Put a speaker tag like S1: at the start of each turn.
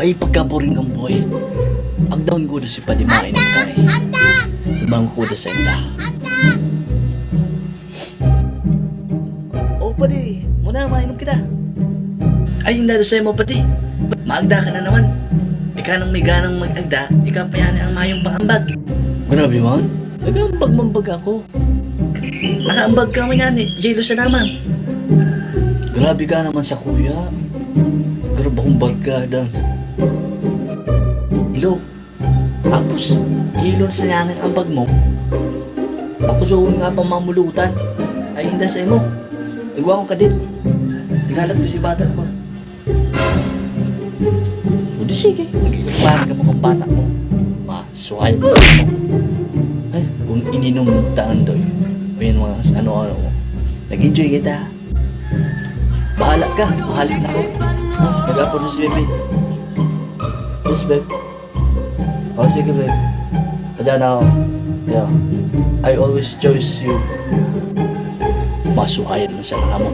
S1: ay pagkaboring ang buhay. Agdaon ko na si Padimain ng kay. Tumang ko na sa enda. O padi, muna mainom kita. Ay hindi na sa'yo mo pati. Maagda ka na naman. Ika nang may ganang mag-agda, ika pa yan ang mayong pangambag. Grabe man, nag-ambag-mambag ako. Nakaambag ka mo yan eh, jelo sa naman. Grabe ka naman sa kuya. Grabe akong bagada. Hello. Tapos, hilon sa nyanang ambag mo. Tapos uwan nga pang mamulutan. Ay hindi sa imo. Nagwa ko kadit. Tingalat ko si bata ko. O di sige. Nagkikipari ka mo kung bata mo. Masuhay mo. Ay, kung ininom taan doy. O yun mga ano-ano mo. Nag-enjoy kita. Bahala ka. Mahalik na ako. Nag-apo na si baby. Yes, babe. Oh, sige, babe. Padyan na ako. Yeah. I always choose you. Masuhayan na sa nakamo.